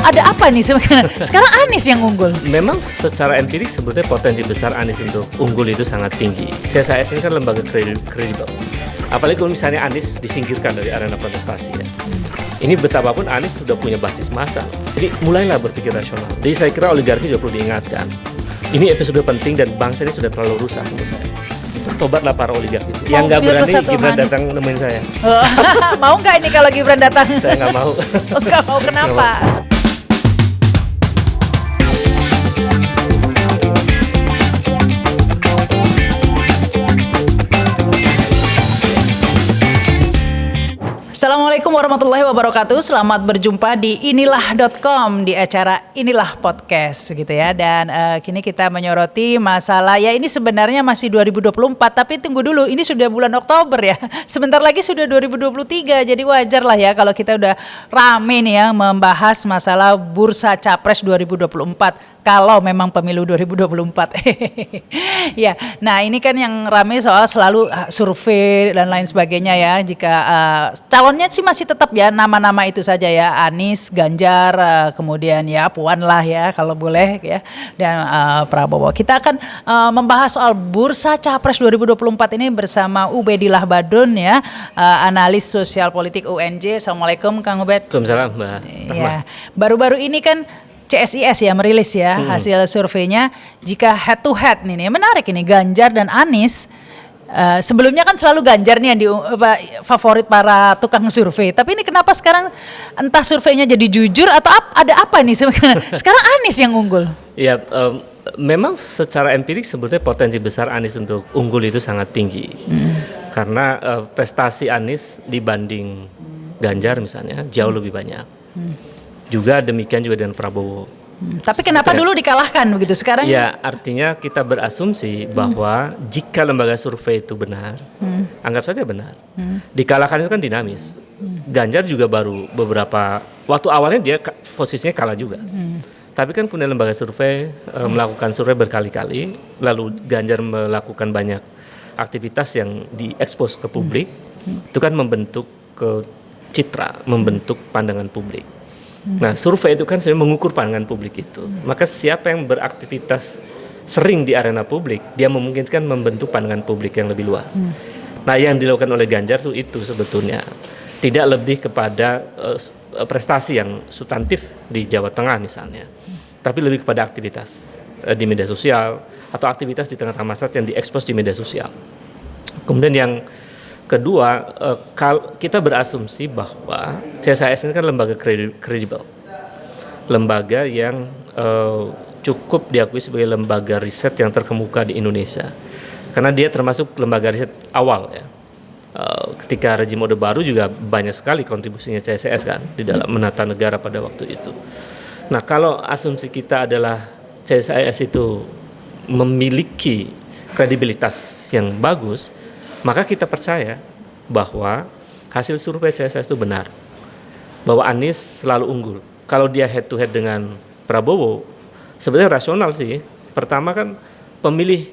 ada apa nih sebenarnya? Sekarang Anies yang unggul. Memang secara empirik sebetulnya potensi besar Anies untuk unggul itu sangat tinggi. CSIS ini kan lembaga kredibel. Apalagi kalau misalnya Anies disingkirkan dari arena kontestasi ya. Ini betapapun Anies sudah punya basis massa. Jadi mulailah berpikir rasional. Jadi saya kira oligarki juga perlu diingatkan. Ini episode penting dan bangsa ini sudah terlalu rusak menurut saya. Tobatlah para oligarki itu. Yang nggak berani Gibran datang nemuin saya. Mau nggak ini kalau Gibran datang? Saya nggak mau. Nggak mau, kenapa? Assalamualaikum warahmatullahi wabarakatuh. Selamat berjumpa di inilah.com di acara Inilah Podcast gitu ya. Dan kini kita menyoroti masalah ya ini sebenarnya masih 2024 tapi tunggu dulu ini sudah bulan Oktober ya. Sebentar lagi sudah 2023 jadi wajar lah ya kalau kita udah rame nih ya membahas masalah bursa Capres 2024. Kalau memang pemilu 2024. Ya, nah ini kan yang ramai soal selalu survei dan lain sebagainya ya. Jika calonnya sih masih tetap ya nama-nama itu saja ya, Anies, Ganjar, kemudian ya Puan lah ya kalau boleh ya, dan Prabowo. Kita akan membahas soal bursa Capres 2024 ini bersama Ubedillah Badrun ya, analis sosial politik UNJ. Assalamualaikum Kang Ubed. Waalaikumsalam Mbak Rahma. Ya, baru-baru ini kan CSIS ya merilis ya hasil surveinya. Jika head to head nih menarik ini Ganjar dan Anies. Sebelumnya kan selalu Ganjar nih yang favorit para tukang survei. Tapi ini kenapa sekarang entah surveinya jadi jujur atau ada apa nih sebenarnya? Sekarang Anies yang unggul. Ya, memang secara empirik sebetulnya potensi besar Anies untuk unggul itu sangat tinggi. Karena prestasi Anies dibanding Ganjar misalnya jauh lebih banyak. Juga demikian juga dengan Prabowo. Tapi kenapa dulu dikalahkan begitu sekarang? Ya, artinya kita berasumsi bahwa jika lembaga survei itu benar, anggap saja benar. Dikalahkan itu kan dinamis. Ganjar juga baru beberapa waktu awalnya dia posisinya kalah juga. Tapi kan kemudian lembaga survei melakukan survei berkali-kali, lalu Ganjar melakukan banyak aktivitas yang diekspos ke publik. Itu kan membentuk ke citra, membentuk pandangan publik. Nah, survei itu kan sebenarnya mengukur pandangan publik itu. Maka siapa yang beraktivitas sering di arena publik, dia memungkinkan membentuk pandangan publik yang lebih luas. Nah, yang dilakukan oleh Ganjar itu sebetulnya tidak lebih kepada prestasi yang substantif di Jawa Tengah misalnya, tapi lebih kepada aktivitas di media sosial atau aktivitas di tengah-tengah masyarakat yang diekspos di media sosial. Kemudian yang kedua, kita berasumsi bahwa CSIS ini kan lembaga kredibel, lembaga yang cukup diakui sebagai lembaga riset yang terkemuka di Indonesia, karena dia termasuk lembaga riset awal ya. Ketika rejim Orde Baru juga banyak sekali kontribusinya CSIS kan di dalam menata negara pada waktu itu. Nah, kalau asumsi kita adalah CSIS itu memiliki kredibilitas yang bagus, maka kita percaya bahwa hasil survei CSIS itu benar, bahwa Anies selalu unggul. Kalau dia head to head dengan Prabowo, sebenarnya rasional sih. Pertama kan pemilih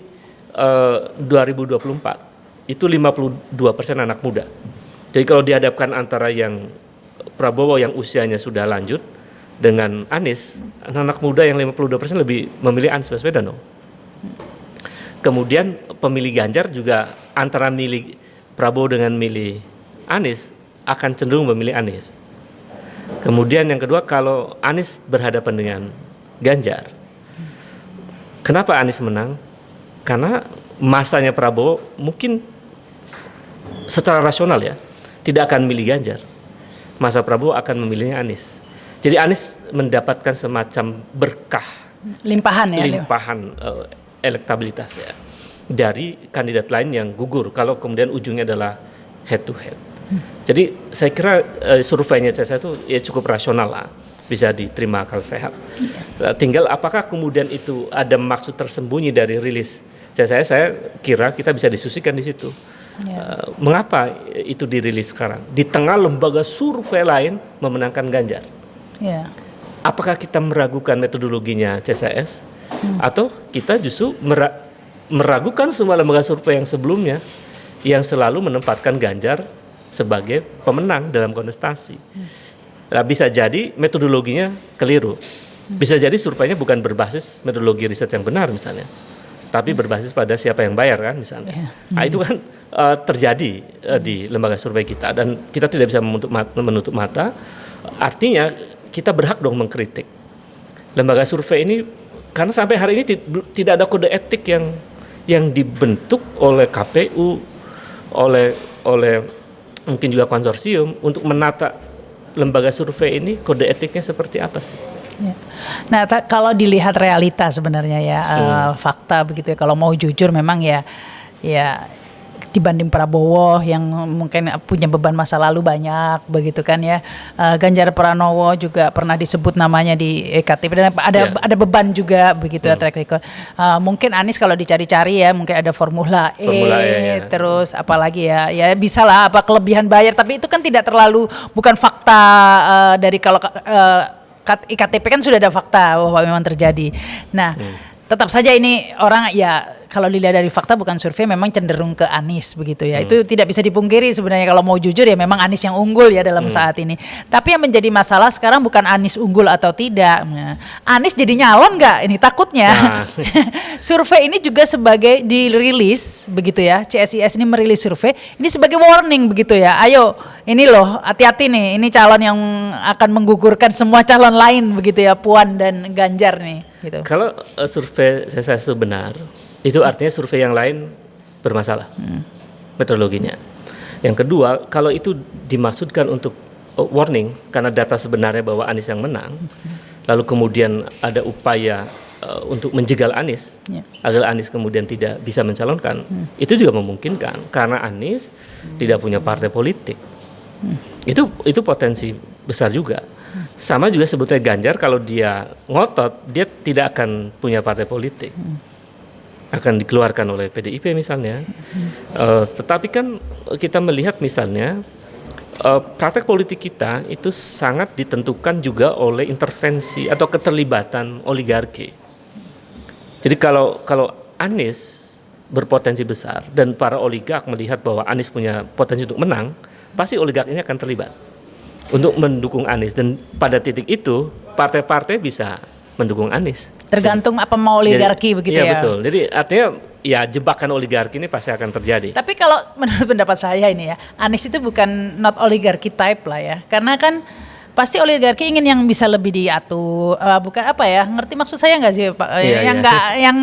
2024 itu 52% anak muda. Jadi kalau dihadapkan antara yang Prabowo yang usianya sudah lanjut dengan Anies, anak muda yang 52% lebih memilih Anies Baswedan dong. Kemudian pemilih Ganjar juga antara milih Prabowo dengan milih Anies akan cenderung memilih Anies. Kemudian yang kedua, kalau Anies berhadapan dengan Ganjar, kenapa Anies menang? Karena masanya Prabowo mungkin secara rasional ya tidak akan milih Ganjar. Masa Prabowo akan memilihnya Anies. Jadi Anies mendapatkan semacam berkah, limpahan elektabilitas ya dari kandidat lain yang gugur kalau kemudian ujungnya adalah head to head. Jadi saya kira surveinya saya itu ya cukup rasional lah, bisa diterima akal sehat. Tinggal apakah kemudian itu ada maksud tersembunyi dari rilis saya kira kita bisa diskusikan di situ. Mengapa itu dirilis sekarang di tengah lembaga survei lain memenangkan Ganjar? Apakah kita meragukan metodologinya CSIS? Atau kita justru meragukan semua lembaga survei yang sebelumnya yang selalu menempatkan Ganjar sebagai pemenang dalam kontestasi. Nah, bisa jadi metodologinya keliru. Bisa jadi surveinya bukan berbasis metodologi riset yang benar misalnya, tapi berbasis pada siapa yang bayar kan misalnya. Nah itu kan terjadi di lembaga survei kita dan kita tidak bisa menutup mata. Artinya kita berhak dong mengkritik lembaga survei ini karena sampai hari ini tidak ada kode etik yang dibentuk oleh KPU, oleh mungkin juga konsorsium untuk menata lembaga survei ini kode etiknya seperti apa sih? Ya. Nah, kalau dilihat realita sebenarnya ya fakta begitu ya. Kalau mau jujur memang ya dibanding Prabowo yang mungkin punya beban masa lalu banyak begitu kan ya. Ganjar Pranowo juga pernah disebut namanya di EKTP dan ada beban juga begitu ya track record. Mungkin Anies kalau dicari-cari ya mungkin ada Formula E ya. Terus apalagi ya bisa lah apa kelebihan bayar tapi itu kan tidak terlalu bukan fakta dari kalau IKTP kan sudah ada fakta bahwa memang terjadi. Nah, tetap saja ini orang ya kalau dilihat dari fakta bukan survei memang cenderung ke Anies begitu ya. Itu tidak bisa dipungkiri sebenarnya kalau mau jujur ya memang Anies yang unggul ya dalam saat ini. Tapi yang menjadi masalah sekarang bukan Anies unggul atau tidak. Nah, Anies jadi nyalon nggak? Ini takutnya. Survei ini juga sebagai dirilis begitu ya. CSIS ini merilis survei ini sebagai warning begitu ya. Ayo ini loh hati-hati nih. Ini calon yang akan menggugurkan semua calon lain begitu ya. Puan dan Ganjar nih. Gitu. Kalau survei saya itu benar. Itu artinya survei yang lain bermasalah metodologinya. Yang kedua, kalau itu dimaksudkan untuk warning karena data sebenarnya bahwa Anies yang menang, lalu kemudian ada upaya untuk menjegal Anies agar Anies kemudian tidak bisa mencalonkan, itu juga memungkinkan karena Anies tidak punya partai politik. Itu potensi besar juga. Sama juga sebetulnya Ganjar kalau dia ngotot, dia tidak akan punya partai politik. Akan dikeluarkan oleh PDIP misalnya, tetapi kan kita melihat misalnya praktek politik kita itu sangat ditentukan juga oleh intervensi atau keterlibatan oligarki. Jadi kalau Anies berpotensi besar dan para oligark melihat bahwa Anies punya potensi untuk menang, pasti oligark ini akan terlibat untuk mendukung Anies dan pada titik itu partai-partai bisa mendukung Anies. Tergantung apa mau oligarki begitu ya. Iya betul. Jadi artinya ya jebakan oligarki ini pasti akan terjadi. Tapi kalau menurut pendapat saya ini ya, Anies itu bukan not oligarki type lah ya. Karena kan pasti oligarki ingin yang bisa lebih diatur, bukan apa ya? Ngerti maksud saya nggak sih Pak? Yang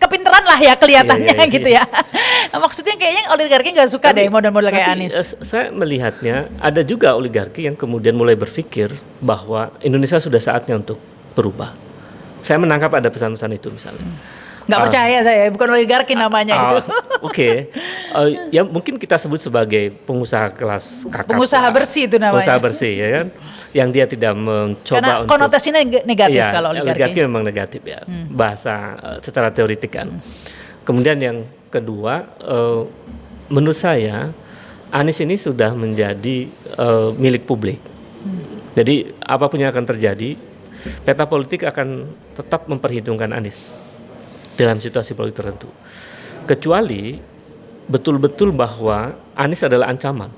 kepinteran lah ya kelihatannya gitu ya. Maksudnya kayaknya oligarki nggak suka deh model-model kayak Anies. Saya melihatnya ada juga oligarki yang kemudian mulai berpikir bahwa Indonesia sudah saatnya untuk berubah. Saya menangkap ada pesan-pesan itu misalnya. Nggak percaya saya, bukan oligarki namanya itu. Oke. Ya mungkin kita sebut sebagai pengusaha kelas kakap. Pengusaha bersih itu namanya. Pengusaha bersih ya kan. Yang dia tidak mencoba karena untuk. Karena konotasinya negatif kalau oligarki. Oligarki memang negatif ya. Bahasa secara teoritik kan. Kemudian yang kedua, menurut saya Anies ini sudah menjadi milik publik. Jadi apapun yang akan terjadi, peta politik akan tetap memperhitungkan Anies dalam situasi politik tertentu. Kecuali betul-betul bahwa Anies adalah ancaman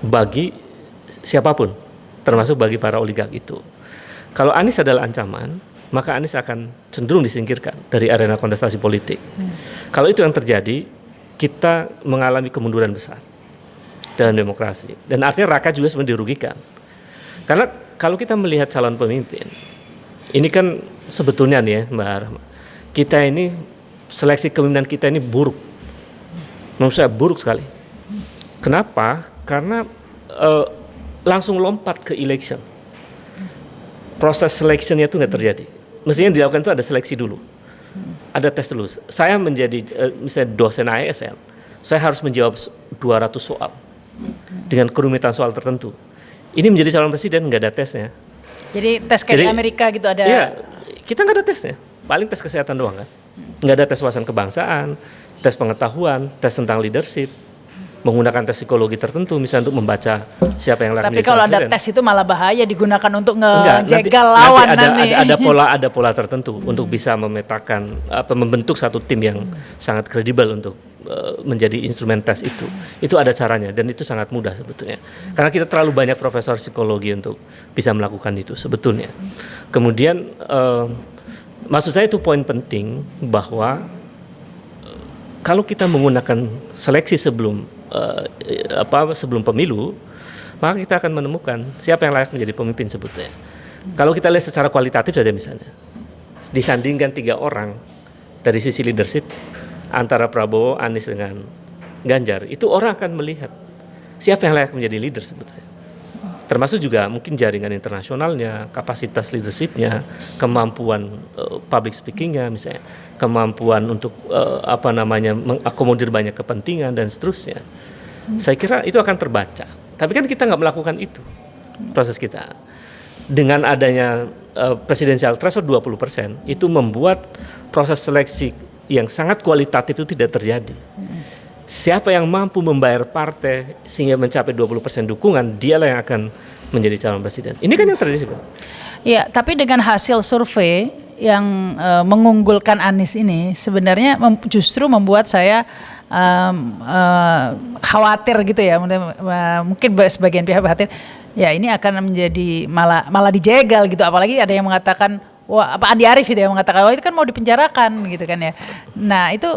bagi siapapun, termasuk bagi para oligark itu. Kalau Anies adalah ancaman, maka Anies akan cenderung disingkirkan dari arena kontestasi politik. Kalau itu yang terjadi, kita mengalami kemunduran besar dalam demokrasi. Dan artinya rakyat juga sebenarnya dirugikan. Karena kalau kita melihat calon pemimpin, ini kan sebetulnya nih ya Mbak Rahma, kita ini seleksi kepemimpinan kita ini buruk, menurut saya buruk sekali. Kenapa? Karena langsung lompat ke election. Proses seleksinya itu nggak terjadi. Mestinya yang dilakukan itu ada seleksi dulu, ada tes dulu. Saya menjadi misalnya dosen ASN, saya harus menjawab 200 soal dengan kerumitan soal tertentu. Ini menjadi calon presiden nggak ada tesnya. Jadi tes kayak di Amerika gitu ada? Iya, kita nggak ada tesnya. Paling tes kesehatan doang kan. Nggak ada tes wawasan kebangsaan, tes pengetahuan, tes tentang leadership, menggunakan tes psikologi tertentu misalnya untuk membaca siapa yang layak menjadi calon presiden. Tapi kalau ada tes itu malah bahaya digunakan untuk ngejegal lawan nanti. Ada pola tertentu untuk bisa memetakan membentuk satu tim yang sangat kredibel untuk menjadi instrumen tes itu. Itu ada caranya dan itu sangat mudah sebetulnya. Karena kita terlalu banyak profesor psikologi untuk bisa melakukan itu sebetulnya. Kemudian maksud saya itu poin penting bahwa kalau kita menggunakan seleksi sebelum sebelum pemilu, maka kita akan menemukan siapa yang layak menjadi pemimpin sebetulnya. Kalau kita lihat secara kualitatif saja misalnya, disandingkan 3 orang dari sisi leadership antara Prabowo, Anies dengan Ganjar, itu orang akan melihat siapa yang layak menjadi leader sebetulnya. Termasuk juga mungkin jaringan internasionalnya, kapasitas leadershipnya, kemampuan public speakingnya misalnya, kemampuan untuk mengakomodir banyak kepentingan dan seterusnya. Saya kira itu akan terbaca. Tapi kan kita nggak melakukan itu proses kita. Dengan adanya presidensial threshold 20%, itu membuat proses seleksi yang sangat kualitatif itu tidak terjadi. Siapa yang mampu membayar partai sehingga mencapai 20% dukungan, dialah yang akan menjadi calon presiden. Ini kan yang terjadi sebenarnya. Ya, tapi dengan hasil survei yang mengunggulkan Anies ini sebenarnya justru membuat saya khawatir gitu ya. Mungkin sebagian pihak khawatir, ya ini akan menjadi malah dijegal gitu. Apalagi ada yang mengatakan, wah, Andi Arief itu yang mengatakan, wah itu kan mau dipenjarakan gitu kan ya. Nah itu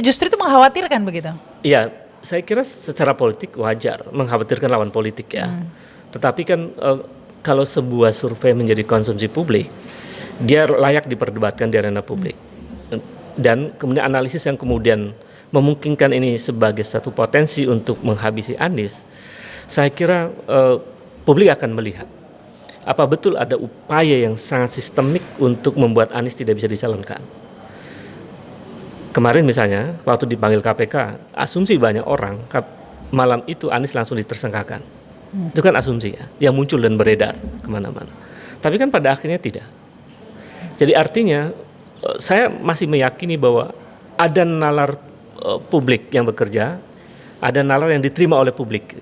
justru itu mengkhawatirkan begitu. Iya, saya kira secara politik wajar mengkhawatirkan lawan politik ya. Tetapi kan kalau sebuah survei menjadi konsumsi publik, dia layak diperdebatkan di arena publik. Dan kemudian analisis yang kemudian memungkinkan ini sebagai satu potensi untuk menghabisi Anies, saya kira publik akan melihat apa betul ada upaya yang sangat sistemik untuk membuat Anies tidak bisa dicalonkan. Kemarin misalnya waktu dipanggil KPK, asumsi banyak orang malam itu Anies langsung ditersangkakan. Itu kan asumsi ya, yang muncul dan beredar kemana-mana. Tapi kan pada akhirnya tidak. Jadi artinya saya masih meyakini bahwa ada nalar publik yang bekerja, ada nalar yang diterima oleh publik.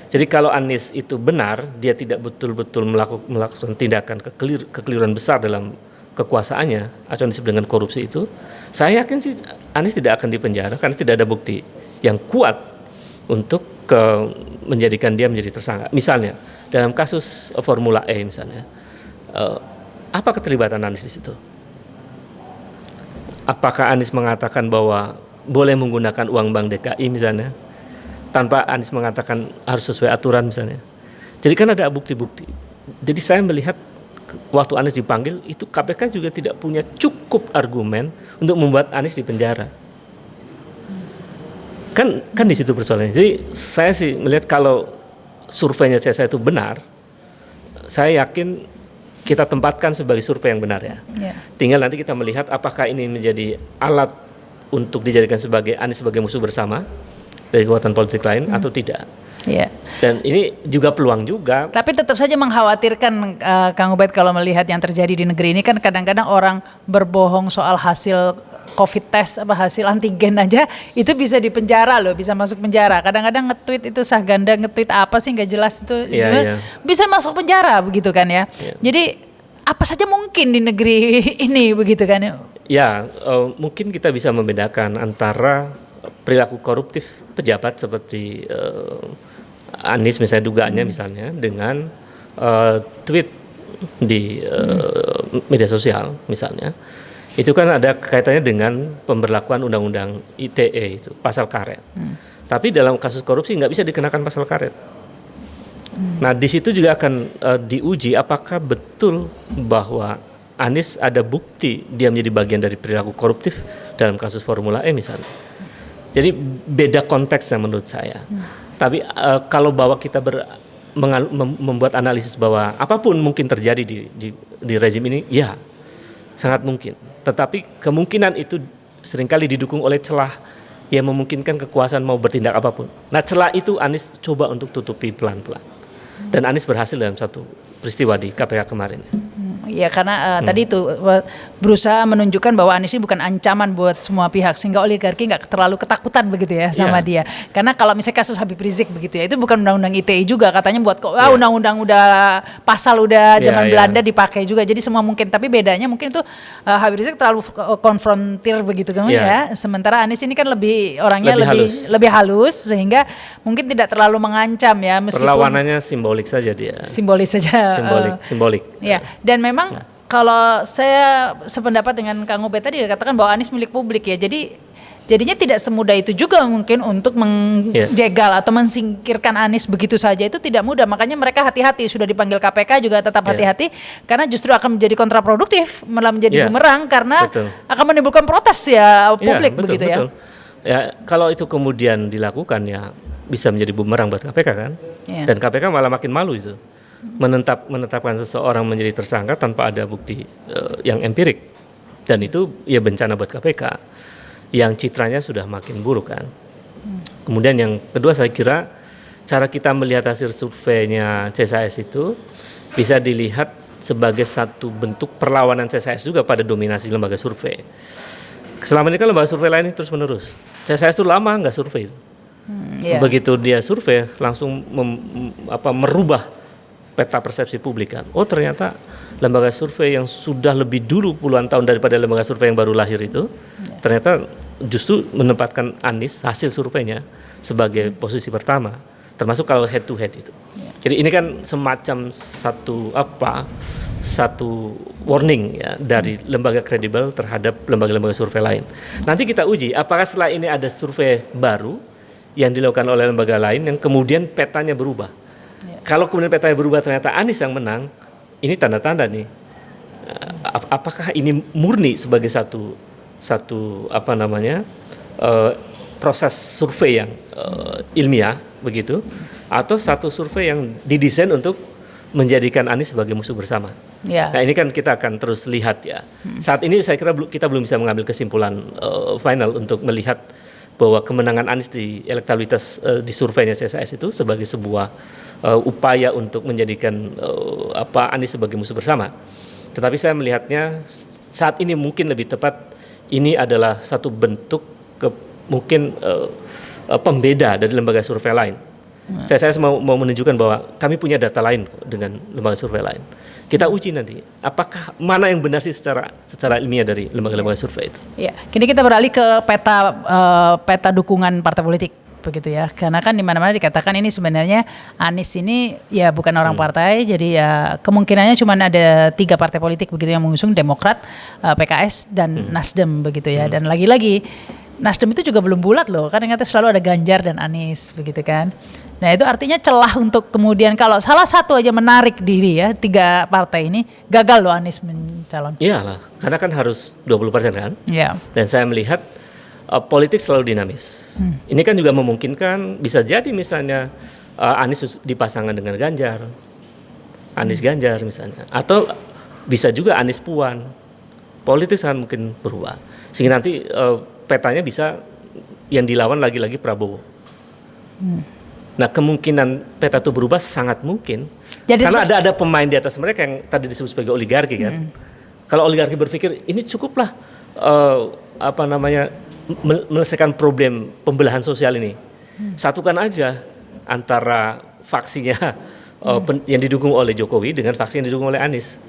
Jadi kalau Anies itu benar, dia tidak betul-betul melakukan tindakan kekeliruan besar dalam kekuasaannya atau yang disebut dengan korupsi itu, saya yakin sih Anies tidak akan dipenjara karena tidak ada bukti yang kuat untuk menjadikan dia menjadi tersangka. Misalnya dalam kasus Formula E misalnya, apa keterlibatan Anies di situ? Apakah Anies mengatakan bahwa boleh menggunakan uang Bank DKI misalnya, tanpa Anies mengatakan harus sesuai aturan misalnya? Jadi kan ada bukti-bukti. Jadi saya melihat waktu Anies dipanggil itu KPK juga tidak punya cukup argumen untuk membuat Anies dipenjara. Kan di situ persoalannya. Jadi saya sih melihat kalau surveinya CSA itu benar, saya yakin kita tempatkan sebagai survei yang benar ya. Tinggal nanti kita melihat apakah ini menjadi alat untuk dijadikan sebagai Anies sebagai musuh bersama dari kekuatan politik lain atau tidak. Dan ini juga peluang juga. Tapi tetap saja mengkhawatirkan Kang Ubaid kalau melihat yang terjadi di negeri ini kan kadang-kadang orang berbohong soal hasil COVID test hasil antigen aja itu bisa dipenjara loh, bisa masuk penjara. Kadang-kadang nge-tweet itu Sahganda nge-tweet apa sih nggak jelas itu bisa masuk penjara begitu kan ya. Jadi apa saja mungkin di negeri ini begitu kan ya. Ya, mungkin kita bisa membedakan antara perilaku koruptif pejabat seperti Anies misalnya dugaannya misalnya dengan tweet di media sosial misalnya. Itu kan ada kaitannya dengan pemberlakuan undang-undang ITE itu, pasal karet. Tapi dalam kasus korupsi nggak bisa dikenakan pasal karet. Nah di situ juga akan diuji apakah betul bahwa Anies ada bukti dia menjadi bagian dari perilaku koruptif dalam kasus Formula E misalnya. Jadi beda konteksnya menurut saya. Tapi kalau bahwa kita membuat analisis bahwa apapun mungkin terjadi di rezim ini, ya sangat mungkin. Tetapi kemungkinan itu seringkali didukung oleh celah yang memungkinkan kekuasaan mau bertindak apapun. Nah celah itu Anies coba untuk tutupi pelan-pelan. Dan Anies berhasil dalam satu peristiwa di KPK kemarin. Ya karena tadi itu berusaha menunjukkan bahwa Anies ini bukan ancaman buat semua pihak, sehingga oligarki nggak terlalu ketakutan begitu ya sama dia. Karena kalau misalnya kasus Habib Rizik begitu ya, itu bukan undang-undang ITE juga katanya buat undang-undang udah pasal udah zaman Belanda dipakai juga, jadi semua mungkin. Tapi bedanya mungkin itu Habib Rizik terlalu konfrontir begitu kan ya. Sementara Anies ini kan orangnya lebih halus, sehingga mungkin tidak terlalu mengancam ya, meskipun perlawanannya simbolik saja dia. Simbolis saja. Simbolik. Ya, dan memang kalau saya sependapat dengan Kang Ubed tadi katakan bahwa Anies milik publik ya. Jadinya tidak semudah itu juga mungkin untuk menjegal atau mensingkirkan Anies begitu saja, itu tidak mudah. Makanya mereka hati-hati, sudah dipanggil KPK juga tetap hati-hati, karena justru akan menjadi kontraproduktif, malah menjadi bumerang, karena akan menimbulkan protes ya publik begitu ya. Ya, kalau itu kemudian dilakukan ya bisa menjadi bumerang buat KPK kan. Dan KPK malah makin malu itu. Menetapkan seseorang menjadi tersangka tanpa ada bukti yang empirik, dan itu ya bencana buat KPK yang citranya sudah makin buruk kan. Kemudian yang kedua, saya kira cara kita melihat hasil surveinya CSIS itu bisa dilihat sebagai satu bentuk perlawanan CSIS juga pada dominasi lembaga survei. Selama ini kan lembaga survei lain terus menerus, CSIS itu lama nggak survei. Begitu dia survei langsung merubah peta persepsi publik kan. Oh, ternyata lembaga survei yang sudah lebih dulu puluhan tahun daripada lembaga survei yang baru lahir itu ternyata justru menempatkan Anies hasil surveinya sebagai posisi pertama, termasuk kalau head to head itu. Jadi ini kan semacam satu warning ya dari lembaga kredibel terhadap lembaga-lembaga survei lain. Nanti kita uji apakah setelah ini ada survei baru yang dilakukan oleh lembaga lain yang kemudian petanya berubah. Kalau kemudian petanya berubah ternyata Anies yang menang, ini tanda-tanda nih, apakah ini murni sebagai satu proses survei yang ilmiah begitu, atau satu survei yang didesain untuk menjadikan Anies sebagai musuh bersama. Nah ini kan kita akan terus lihat ya. Saat ini saya kira kita belum bisa mengambil kesimpulan final untuk melihat bahwa kemenangan Anies di elektabilitas di surveinya CSIS itu sebagai sebuah upaya untuk menjadikan Anies sebagai musuh bersama. Tetapi saya melihatnya saat ini mungkin lebih tepat ini adalah satu bentuk mungkin pembeda dari lembaga survei lain. Saya mau menunjukkan bahwa kami punya data lain dengan lembaga survei lain. Kita uji nanti apakah mana yang benar sih secara ilmiah dari lembaga-lembaga survei itu. Ya, kini kita beralih ke peta dukungan partai politik begitu ya. Karena kan di mana-mana dikatakan ini sebenarnya Anies ini ya bukan orang partai, jadi ya kemungkinannya cuma ada 3 partai politik begitu yang mengusung, Demokrat, PKS dan Nasdem begitu ya. Dan lagi-lagi Nasdem itu juga belum bulat loh, kan ingatnya selalu ada Ganjar dan Anies begitu kan. Nah itu artinya celah untuk kemudian kalau salah satu aja menarik diri ya, 3 partai ini gagal loh Anies mencalon. Iyalah, karena kan harus 20% kan. Iya. Dan saya melihat politik selalu dinamis. Ini kan juga memungkinkan bisa jadi misalnya Anies dipasangkan dengan Ganjar, Anies Ganjar misalnya, atau bisa juga Anies Puan. Politik sangat mungkin berubah. Sehingga nanti petanya bisa yang dilawan lagi-lagi Prabowo. Nah kemungkinan peta itu berubah sangat mungkin. Jadi karena ada pemain di atas mereka yang tadi disebut sebagai oligarki kan. Kalau oligarki berpikir ini cukuplah menyelesaikan problem pembelahan sosial ini. Satukan aja antara faksinya yang didukung oleh Jokowi dengan faksi yang didukung oleh Anies.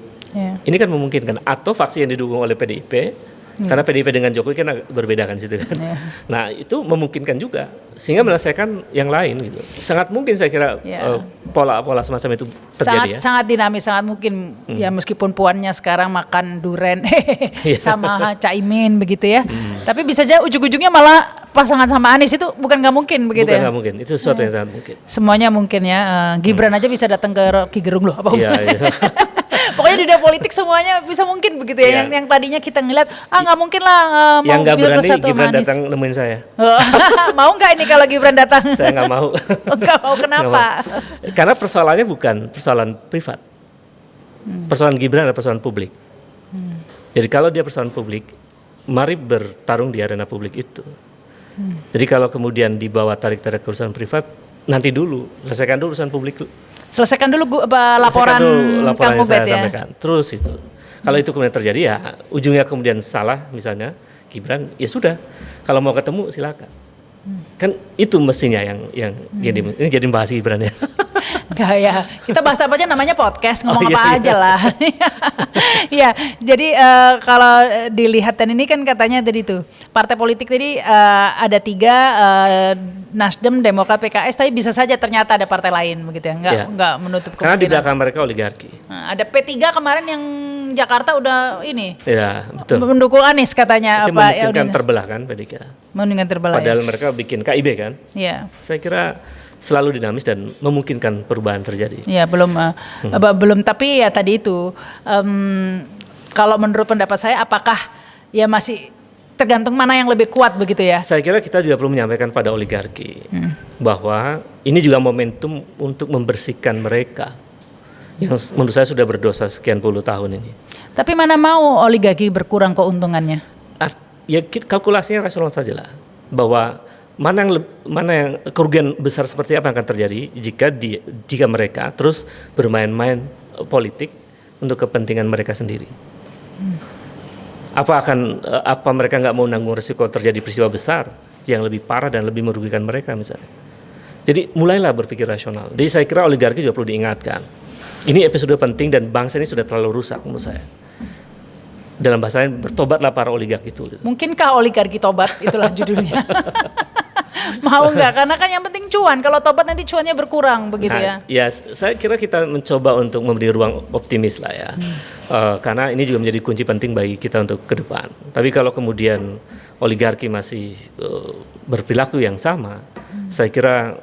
Ini kan memungkinkan, atau faksi yang didukung oleh PDIP. Karena PDIP dengan Jokowi kan berbeda kan situ kan. Nah itu memungkinkan juga sehingga menyelesaikan yang lain gitu. Sangat mungkin saya kira pola-pola semacam itu terjadi sangat dinamis, sangat mungkin ya meskipun Puannya sekarang makan duren sama Caimin begitu ya. Tapi bisa aja ujung-ujungnya malah pasangan sama Anies, itu bukan nggak mungkin begitu bukan nggak mungkin, itu sesuatu yang sangat mungkin. Semuanya mungkin ya. Gibran aja bisa datang ke Rocky Gerung loh apa Pokoknya di dunia politik semuanya bisa mungkin begitu ya. Yang tadinya kita ngeliat nggak mungkin lah yang nggak berani Gibran datang nemuin saya. Mau nggak ini kalau Gibran datang? Saya nggak mau. Nggak mau, kenapa? Karena persoalannya bukan persoalan privat. Persoalan Gibran adalah persoalan publik. Jadi kalau dia persoalan publik, mari bertarung di arena publik itu. Jadi kalau kemudian dibawa tarik-tarik urusan privat, nanti dulu selesaikan dulu urusan publik. Selesaikan dulu laporan Kang Ubed ya. Sampaikan. Terus itu. Kalau itu kemudian terjadi ya ujungnya kemudian salah misalnya Gibran, ya sudah. Kalau mau ketemu silakan. Kan itu mestinya yang ini jadi bahas Gibran ya. Enggak ya, kita bahas apa aja namanya podcast, ngomong Oh, iya, apa iya. aja lah. Ya, jadi kalau dilihat dan ini kan katanya tadi tuh partai politik tadi ada 3 Nasdem, Demokrat, PKS, tapi bisa saja ternyata ada partai lain begitu ya, enggak menutup Karena di kemungkinan. belakang mereka oligarki. Nah, ada P3 kemarin yang Jakarta udah ini Ya betul. mendukung Anies katanya Itu apa memungkinkan terbelah kan P3. mendingan terbelah. Padahal mereka bikin KIB kan. Ya. Saya kira selalu dinamis dan memungkinkan perubahan terjadi. Ya belum belum tapi ya tadi itu kalau menurut pendapat saya apakah ya masih tergantung mana yang lebih kuat begitu ya. Saya kira kita juga perlu menyampaikan pada oligarki bahwa ini juga momentum untuk membersihkan mereka yang menurut saya sudah berdosa sekian puluh tahun ini. Tapi mana mau oligarki berkurang keuntungannya? Ya kalkulasinya rasional saja lah bahwa mana yang kerugian besar seperti apa yang akan terjadi jika mereka terus bermain-main politik untuk kepentingan mereka sendiri. Apa mereka nggak mau nanggung risiko terjadi peristiwa besar yang lebih parah dan lebih merugikan mereka misalnya. Jadi mulailah berpikir rasional. Jadi saya kira oligarki juga perlu diingatkan. Ini episode penting dan bangsa ini sudah terlalu rusak menurut saya. Dalam bahasa lain bertobatlah para oligarki itu. Mungkinkah oligarki tobat? Itulah judulnya. Mau nggak? Karena kan yang penting cuan. Kalau tobat nanti cuannya berkurang begitu ya. Ya, saya kira kita mencoba untuk memberi ruang optimis lah ya. Karena ini juga menjadi kunci penting bagi kita untuk ke depan. Tapi kalau kemudian oligarki masih berperilaku yang sama, saya kira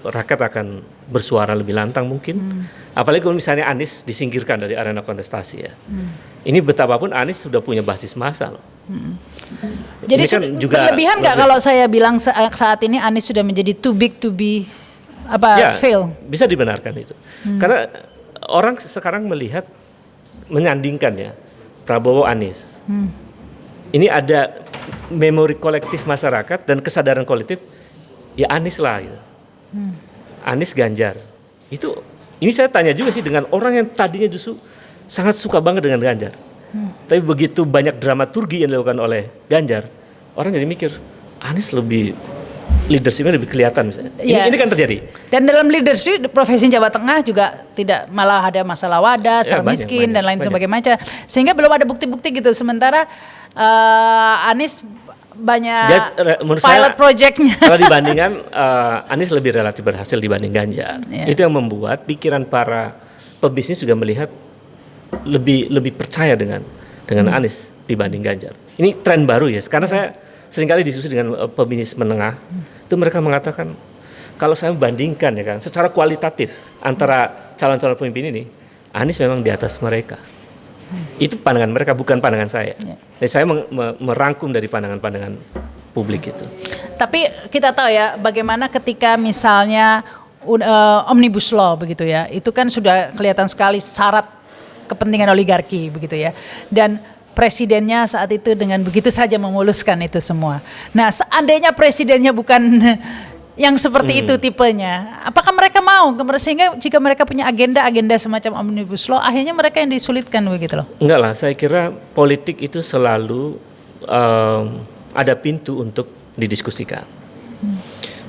rakyat akan bersuara lebih lantang mungkin. Apalagi kalau misalnya Anies disingkirkan dari arena kontestasi ya. Ini betapapun Anies sudah punya basis massa loh. Jadi kan juga berlebihan nggak kalau saya bilang saat ini Anies sudah menjadi too big to be fail? Bisa dibenarkan itu. Karena orang sekarang menyandingkan ya Prabowo Anies. Ini ada memori kolektif masyarakat dan kesadaran kolektif ya Anies lah gitu. Anies Ganjar. Ini saya tanya juga sih dengan orang yang tadinya justru sangat suka banget dengan Ganjar. Tapi begitu banyak dramaturgi yang dilakukan oleh Ganjar, orang jadi mikir Anies leadershipnya lebih kelihatan misalnya. Ya. Ini kan terjadi. Dan dalam leadership Provinsi Jawa Tengah juga tidak malah ada masalah wadas, termiskin dan lain sebagainya. Sehingga belum ada bukti-bukti gitu. Sementara Anies banyak pilot projectnya. Kalau dibandingkan Anies lebih relatif berhasil dibanding Ganjar. Ya. Itu yang membuat pikiran para pebisnis juga melihat lebih percaya dengan Anies dibanding Ganjar. Ini tren baru ya. Karena saya seringkali diskusi dengan pebisnis menengah, itu mereka mengatakan kalau saya bandingkan ya kan, secara kualitatif antara calon-calon pemimpin ini, Anies memang di atas mereka. Itu pandangan mereka, bukan pandangan saya. Jadi saya merangkum dari pandangan-pandangan publik itu. Tapi kita tahu ya bagaimana ketika misalnya Omnibus Law begitu ya, itu kan sudah kelihatan sekali syarat kepentingan oligarki begitu ya. Dan presidennya saat itu dengan begitu saja memuluskan itu semua. Nah, seandainya presidennya bukan yang seperti itu tipenya, apakah mereka mau? Sehingga jika mereka punya agenda semacam Omnibus Law, akhirnya mereka yang disulitkan begitu loh. Enggak lah, saya kira politik itu selalu ada pintu untuk didiskusikan.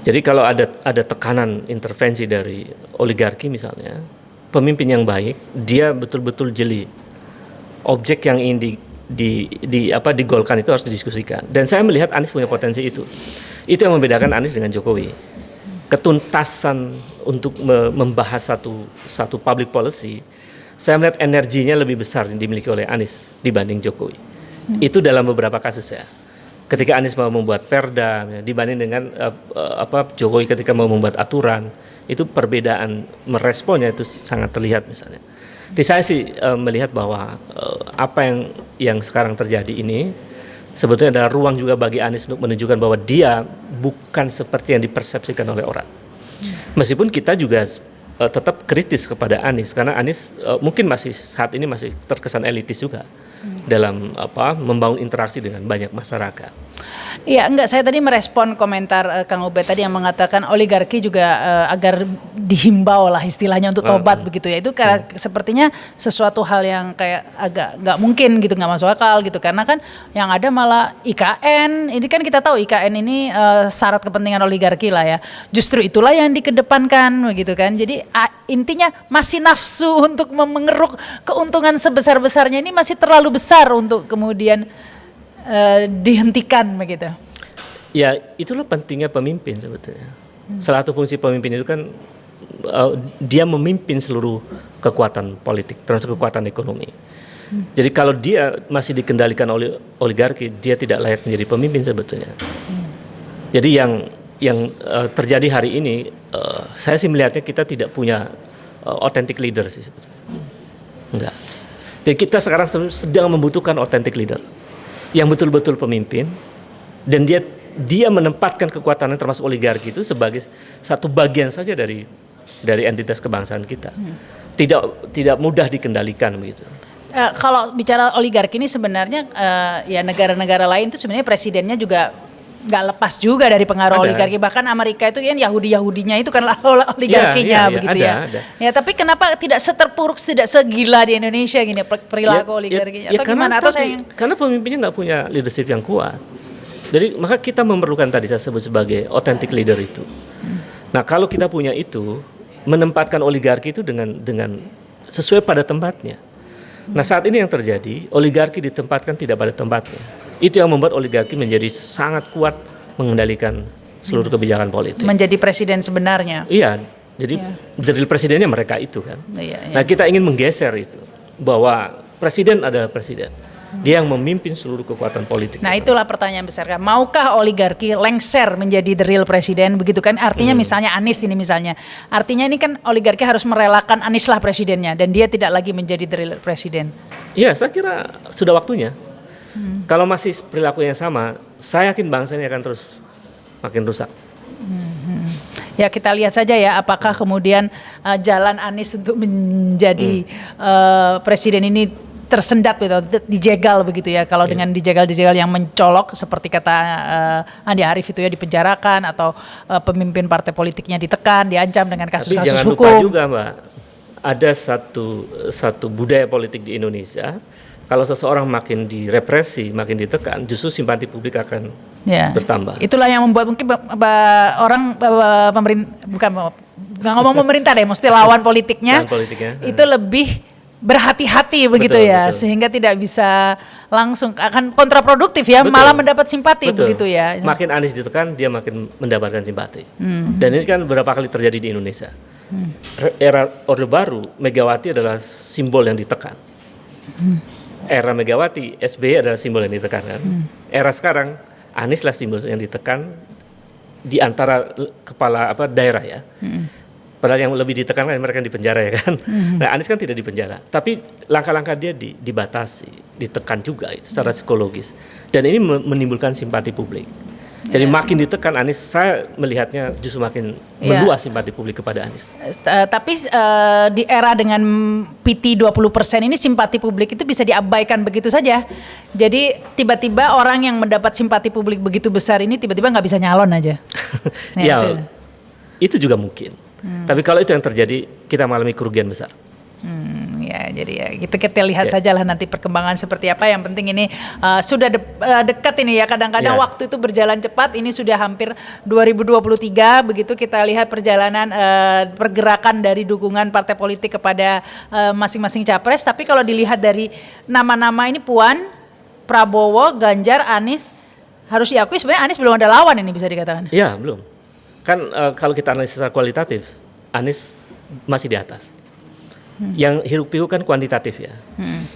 Jadi kalau ada tekanan intervensi dari oligarki misalnya, pemimpin yang baik dia betul-betul jeli. Objek yang ingin digolkan itu harus didiskusikan. Dan saya melihat Anies punya potensi itu. Itu yang membedakan Anies dengan Jokowi. Ketuntasan untuk membahas satu public policy, saya melihat energinya lebih besar yang dimiliki oleh Anies dibanding Jokowi. Itu dalam beberapa kasus ya. Ketika Anies mau membuat perda ya, dibanding dengan Jokowi ketika mau membuat aturan, itu perbedaan meresponnya itu sangat terlihat misalnya. Jadi saya sih melihat bahwa apa yang sekarang terjadi ini sebetulnya ada ruang juga bagi Anies untuk menunjukkan bahwa dia bukan seperti yang dipersepsikan oleh orang. Meskipun kita juga tetap kritis kepada Anies karena Anies mungkin saat ini masih terkesan elitis juga dalam membangun interaksi dengan banyak masyarakat. Iya, enggak, saya tadi merespon komentar Kang Ubed tadi yang mengatakan oligarki juga agar dihimbau lah istilahnya untuk tobat begitu ya. Itu karena sepertinya sesuatu hal yang kayak agak nggak mungkin gitu, nggak masuk akal gitu. Karena kan yang ada malah IKN, ini kan kita tahu IKN ini syarat kepentingan oligarki lah ya. Justru itulah yang dikedepankan begitu kan. Jadi intinya masih nafsu untuk mengeruk keuntungan sebesar-besarnya ini masih terlalu besar untuk kemudian dihentikan begitu. Ya, itulah pentingnya pemimpin sebetulnya. Salah satu fungsi pemimpin itu kan dia memimpin seluruh kekuatan politik, termasuk kekuatan ekonomi. Jadi kalau dia masih dikendalikan oleh oligarki, dia tidak layak menjadi pemimpin sebetulnya. Jadi yang terjadi hari ini, saya sih melihatnya kita tidak punya authentic leader sih sebetulnya. Enggak. Jadi kita sekarang sedang membutuhkan authentic leader yang betul-betul pemimpin, dan dia menempatkan kekuatannya termasuk oligarki itu sebagai satu bagian saja dari entitas kebangsaan kita. Tidak mudah dikendalikan begitu. Kalau bicara oligarki ini sebenarnya ya negara-negara lain itu sebenarnya presidennya juga nggak lepas juga dari pengaruh oligarki. Bahkan Amerika itu kan Yahudinya itu kan oligarkinya begitu ya. Ya, tapi kenapa tidak seterpuruk, tidak segila di Indonesia gini perilaku oligarkinya? Atau gimana? Karena pemimpinnya nggak punya leadership yang kuat. Jadi maka kita memerlukan tadi saya sebut sebagai authentic leader itu. Nah, kalau kita punya itu, menempatkan oligarki itu dengan sesuai pada tempatnya. Nah, saat ini yang terjadi, oligarki ditempatkan tidak pada tempatnya. Itu yang membuat oligarki menjadi sangat kuat mengendalikan seluruh kebijakan politik. Menjadi presiden sebenarnya. Iya, jadi dari presidennya mereka itu kan. Nah, kita ingin menggeser itu, bahwa presiden adalah presiden. Dia yang memimpin seluruh kekuatan politik. Nah, itulah pertanyaan besar kan. Maukah oligarki lengser menjadi the real presiden begitu kan? Artinya misalnya Anies ini misalnya. Artinya ini kan oligarki harus merelakan Anies lah presidennya dan dia tidak lagi menjadi the real presiden. Iya, saya kira sudah waktunya. Kalau masih perilaku yang sama, saya yakin bangsa ini akan terus makin rusak. Ya, kita lihat saja ya apakah kemudian jalan Anies untuk menjadi presiden ini tersendat gitu, dijegal begitu ya. Kalau dengan dijegal-dijegal yang mencolok seperti kata Andi Arief itu ya, dipenjarakan atau pemimpin partai politiknya ditekan, diancam dengan kasus-kasus hukum. Tapi jangan lupa juga, Mbak, ada satu budaya politik di Indonesia. Kalau seseorang makin direpresi, makin ditekan, justru simpati publik akan bertambah. Itulah yang membuat mungkin orang nggak ngomong pemerintah deh, mesti lawan politiknya itu lebih berhati-hati begitu ya, sehingga tidak bisa langsung akan kontraproduktif ya, malah mendapat simpati begitu ya. Makin Anies ditekan, dia makin mendapatkan simpati. Dan ini kan beberapa kali terjadi di Indonesia. Era Orde Baru, Megawati adalah simbol yang ditekan. Era Megawati, SBY adalah simbol yang ditekan kan. Era sekarang, Anies lah simbol yang ditekan di antara kepala daerah ya. Padahal yang lebih ditekan kan mereka yang dipenjara ya kan. Nah, Anies kan tidak dipenjara, tapi langkah-langkah dia dibatasi, ditekan juga itu secara psikologis. Dan ini menimbulkan simpati publik. Jadi makin ditekan Anies, saya melihatnya justru makin meluas simpati publik kepada Anies. Tapi di era dengan PT 20% ini simpati publik itu bisa diabaikan begitu saja. Jadi tiba-tiba orang yang mendapat simpati publik begitu besar ini tiba-tiba nggak bisa nyalon aja. Ya, itu juga mungkin. Tapi kalau itu yang terjadi, kita mengalami kerugian besar. Ya, jadi ya kita lihat saja lah nanti perkembangan seperti apa. Yang penting ini sudah dekat ini ya. Kadang-kadang waktu itu berjalan cepat. Ini sudah hampir 2023. Begitu kita lihat perjalanan pergerakan dari dukungan partai politik kepada masing-masing capres. Tapi kalau dilihat dari nama-nama ini, Puan, Prabowo, Ganjar, Anies, harus diakui sebenarnya Anies belum ada lawan ini bisa dikatakan. Iya, belum. Kan kalau kita analisis secara kualitatif, Anies masih di atas. Yang hiruk-pikuk kan kuantitatif ya,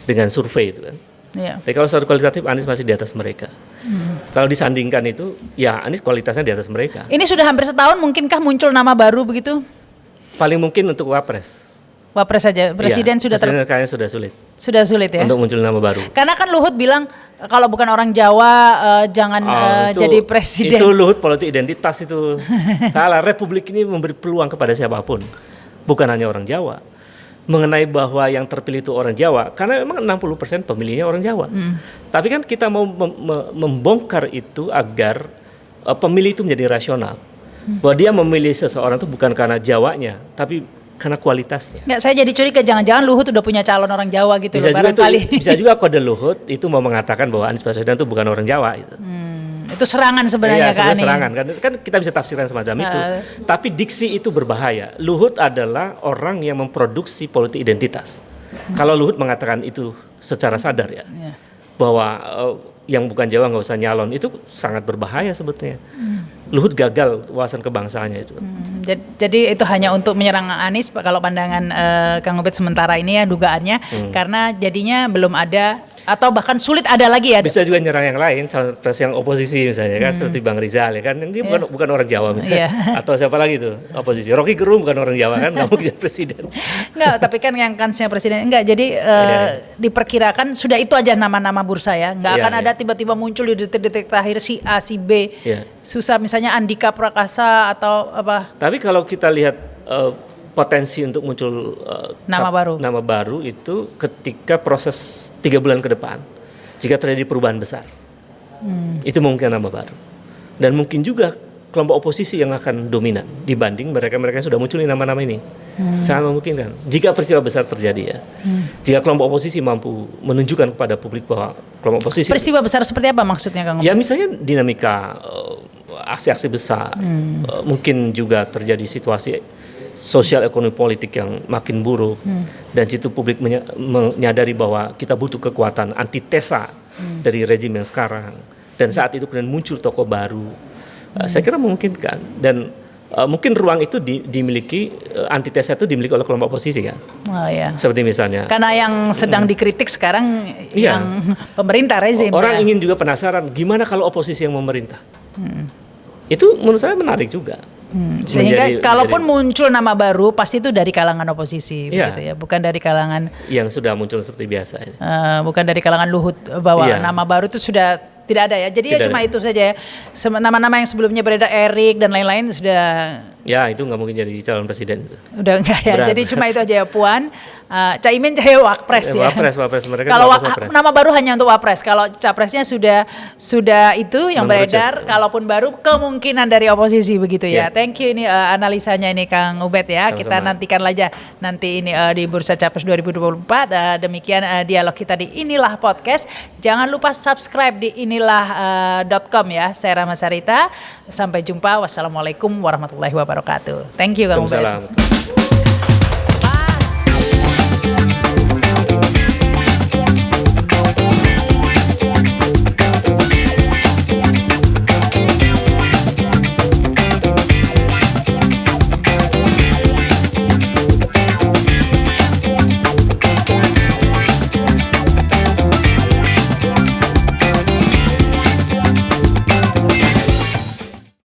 dengan survei itu kan. Tapi kalau secara kualitatif Anies masih di atas mereka. Kalau disandingkan itu, ya Anies kualitasnya di atas mereka. Ini sudah hampir setahun, mungkinkah muncul nama baru begitu? Paling mungkin untuk Wapres. Wapres saja, Presiden sudah kayaknya sudah sulit. Sudah sulit ya? Untuk muncul nama baru. Karena kan Luhut bilang, kalau bukan orang Jawa jangan jadi presiden. Itu Luhut politik identitas itu salah. Republik ini memberi peluang kepada siapapun, bukan hanya orang Jawa. mengenai bahwa yang terpilih itu orang Jawa, karena memang 60% pemilihnya orang Jawa. Tapi kan kita mau membongkar itu agar pemilih itu menjadi rasional. Bahwa dia memilih seseorang itu bukan karena Jawanya, tapi karena kualitasnya. Nggak, saya jadi curiga jangan-jangan Luhut udah punya calon orang Jawa gitu Bisa loh juga barangkali. bisa juga kode Luhut itu mau mengatakan bahwa Anies Baswedan itu bukan orang Jawa gitu. Itu serangan sebenarnya Iya, Anies. serangan kan kita bisa tafsirkan semacam itu. Tapi diksi itu berbahaya. Luhut adalah orang yang memproduksi politik identitas. Kalau Luhut mengatakan itu secara sadar ya, bahwa yang bukan Jawa nggak usah nyalon, itu sangat berbahaya sebetulnya. Luhut gagal wawasan kebangsaannya itu. Jadi itu hanya untuk menyerang Anies kalau pandangan Kang Ubed sementara ini ya dugaannya, karena jadinya belum ada atau bahkan sulit ada lagi ya. Bisa juga nyerang yang lain, pres yang oposisi misalnya kan, seperti Bang Rizal ya kan, dia bukan orang Jawa misalnya, atau siapa lagi tuh oposisi, Rocky Gerung bukan orang Jawa kan, nggak mungkin jadi presiden. Enggak, tapi kan yang kansnya presiden enggak, jadi diperkirakan sudah itu aja nama-nama bursa ya, nggak akan ada tiba-tiba muncul di detik-detik terakhir si A, si B, susah misalnya Andika Prakasa atau apa. Tapi kalau kita lihat potensi untuk muncul nama baru itu ketika proses 3 bulan ke depan, jika terjadi perubahan besar, itu mungkin nama baru. Dan mungkin juga kelompok oposisi yang akan dominan dibanding mereka-mereka yang sudah muncul di nama-nama ini. Sangat memungkinkan jika peristiwa besar terjadi ya. Jika kelompok oposisi mampu menunjukkan kepada publik bahwa kelompok oposisi. Peristiwa besar seperti apa maksudnya Kang? Ya misalnya dinamika aksi-aksi besar, mungkin juga terjadi situasi sosial ekonomi politik yang makin buruk, dan situ publik menyadari bahwa kita butuh kekuatan antitesa dari rezim yang sekarang, dan saat itu kemudian muncul tokoh baru. Saya kira memungkinkan, dan mungkin ruang itu dimiliki, antitesa itu dimiliki oleh kelompok oposisi kan. Oh, iya. Seperti misalnya karena yang sedang dikritik sekarang yang pemerintah rezim. Orang ingin juga penasaran gimana kalau oposisi yang memerintah. Itu menurut saya menarik juga. Sehingga kalaupun muncul nama baru pasti itu dari kalangan oposisi, begitu ya, bukan dari kalangan yang sudah muncul seperti biasa. Bukan dari kalangan Luhut bahwa nama baru itu sudah tidak ada ya. Jadi tidak cuma ada. Itu saja ya. Nama-nama yang sebelumnya beredar Erik dan lain-lain sudah. Ya itu nggak mungkin jadi calon presiden. Udah enggak ya. Berat. Jadi cuma itu aja ya Puan. Caimin Cahaya Wapres ya. Wapres mereka. Kalau nama baru hanya untuk Wapres. Kalau capresnya sudah itu yang beredar. Kalaupun baru kemungkinan dari oposisi begitu ya. Thank you ini analisanya ini Kang Ubed ya. Sama-sama. Kita nantikan aja nanti ini di Bursa Capres 2024. Demikian dialog kita di Inilah Podcast. Jangan lupa subscribe di inilah.com ya. Saya Rahma Sarita. Sampai jumpa. Wassalamualaikum warahmatullahi wabarakatuh. Thank you Kang Ubed.